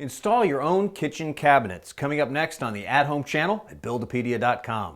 Install your own kitchen cabinets. Coming up next on the At Home channel at Buildipedia.com.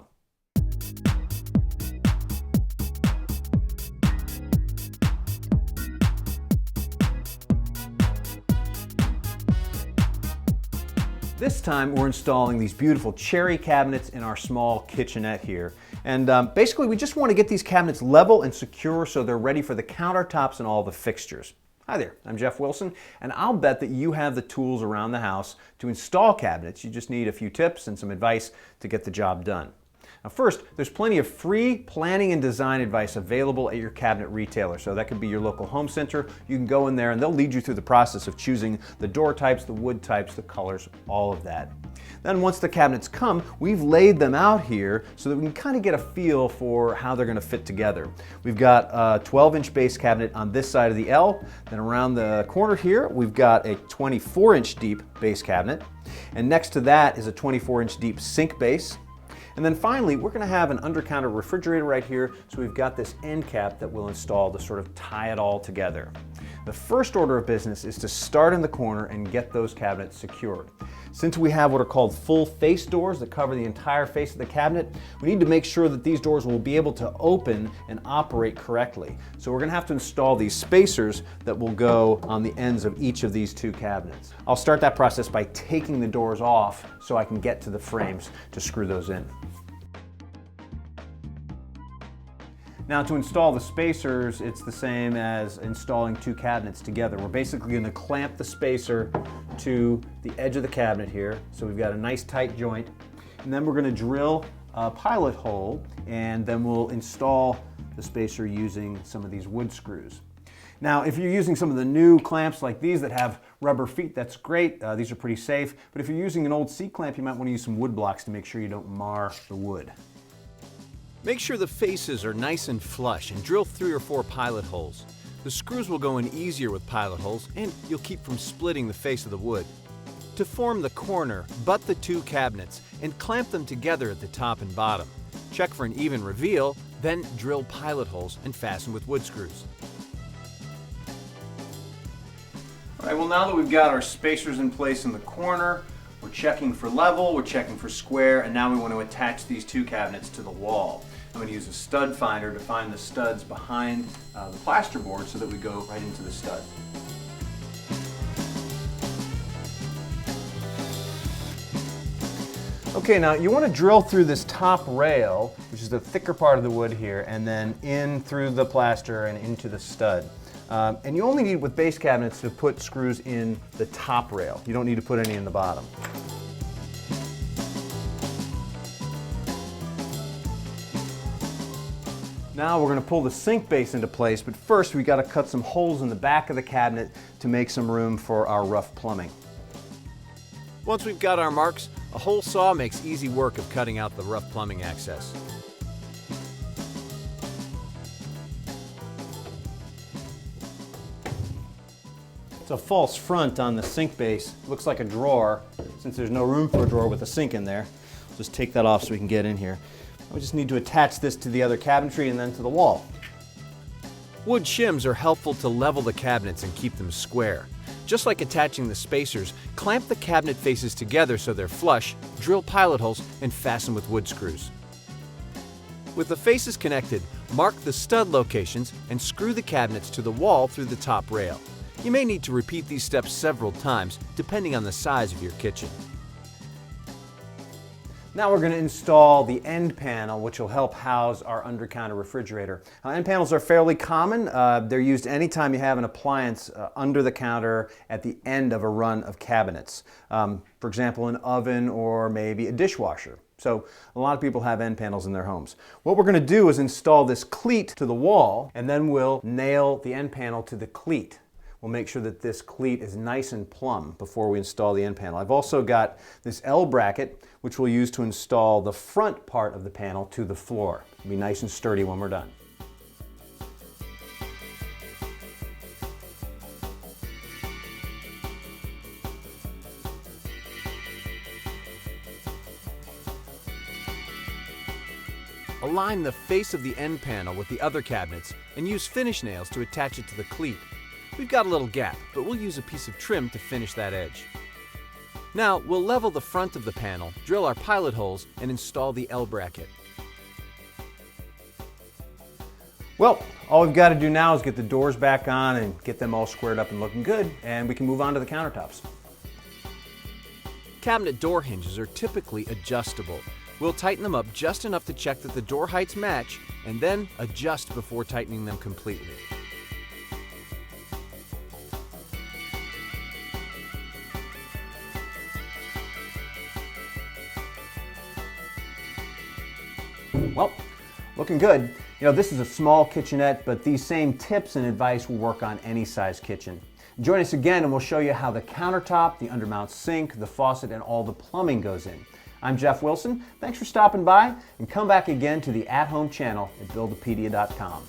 This time we're installing these beautiful cherry cabinets in our small kitchenette here. And basically we just want to get these cabinets level and secure so they're ready for the countertops and all the fixtures. Hi there, I'm Jeff Wilson, and I'll bet that you have the tools around the house to install cabinets. You just need a few tips and some advice to get the job done. Now first, there's plenty of free planning and design advice available at your cabinet retailer. So that could be your local home center. You can go in there and they'll lead you through the process of choosing the door types, the wood types, the colors, all of that. Then once the cabinets come, we've laid them out here so that we can kind of get a feel for how they're going to fit together. We've got a 12-inch base cabinet on this side of the L. Then around the corner here, we've got a 24-inch deep base cabinet. And next to that is a 24-inch deep sink base. And then finally, we're going to have an under-counter refrigerator right here, so we've got this end cap that we'll install to sort of tie it all together. The first order of business is to start in the corner and get those cabinets secured. Since we have what are called full face doors that cover the entire face of the cabinet, we need to make sure that these doors will be able to open and operate correctly. So we're going to have to install these spacers that will go on the ends of each of these two cabinets. I'll start that process by taking the doors off so I can get to the frames to screw those in. Now to install the spacers, it's the same as installing two cabinets together. We're basically going to clamp the spacer to the edge of the cabinet here. So we've got a nice tight joint. And then we're going to drill a pilot hole, and then we'll install the spacer using some of these wood screws. Now, if you're using some of the new clamps like these that have rubber feet, that's great. These are pretty safe. But if you're using an old C-clamp, you might want to use some wood blocks to make sure you don't mar the wood. Make sure the faces are nice and flush and drill 3 or 4 pilot holes. The screws will go in easier with pilot holes and you'll keep from splitting the face of the wood. To form the corner, butt the two cabinets and clamp them together at the top and bottom. Check for an even reveal, then drill pilot holes and fasten with wood screws. All right, well now that we've got our spacers in place in the corner, we're checking for level, we're checking for square, and now we want to attach these two cabinets to the wall. I'm going to use a stud finder to find the studs behind the plasterboard so that we go right into the stud. Okay, now you want to drill through this top rail, which is the thicker part of the wood here, and then in through the plaster and into the stud. And you only need, with base cabinets, to put screws in the top rail. You don't need to put any in the bottom. Now we're going to pull the sink base into place, but first we've got to cut some holes in the back of the cabinet to make some room for our rough plumbing. Once we've got our marks, a hole saw makes easy work of cutting out the rough plumbing access. It's a false front on the sink base. It looks like a drawer. Since there's no room for a drawer with a sink in there, I'll just take that off so we can get in here. We just need to attach this to the other cabinetry and then to the wall. Wood shims are helpful to level the cabinets and keep them square. Just like attaching the spacers, clamp the cabinet faces together so they're flush, drill pilot holes, and fasten with wood screws. With the faces connected, mark the stud locations and screw the cabinets to the wall through the top rail. You may need to repeat these steps several times, depending on the size of your kitchen. Now we're going to install the end panel, which will help house our under-counter refrigerator. End panels are fairly common. They're used anytime you have an appliance under the counter at the end of a run of cabinets. For example, an oven or maybe a dishwasher. So a lot of people have end panels in their homes. What we're going to do is install this cleat to the wall, and then we'll nail the end panel to the cleat. We'll make sure that this cleat is nice and plumb before we install the end panel. I've also got this L bracket, which we'll use to install the front part of the panel to the floor. It'll be nice and sturdy when we're done. Align the face of the end panel with the other cabinets and use finish nails to attach it to the cleat. We've got a little gap, but we'll use a piece of trim to finish that edge. Now we'll level the front of the panel, drill our pilot holes, and install the L bracket. Well, all we've got to do now is get the doors back on and get them all squared up and looking good, and we can move on to the countertops. Cabinet door hinges are typically adjustable. We'll tighten them up just enough to check that the door heights match, and then adjust before tightening them completely. Well, looking good. You know, this is a small kitchenette, but these same tips and advice will work on any size kitchen. Join us again and we'll show you how the countertop, the undermount sink, the faucet, and all the plumbing goes in. I'm Jeff Wilson. Thanks for stopping by, and come back again to the At Home channel at Buildipedia.com.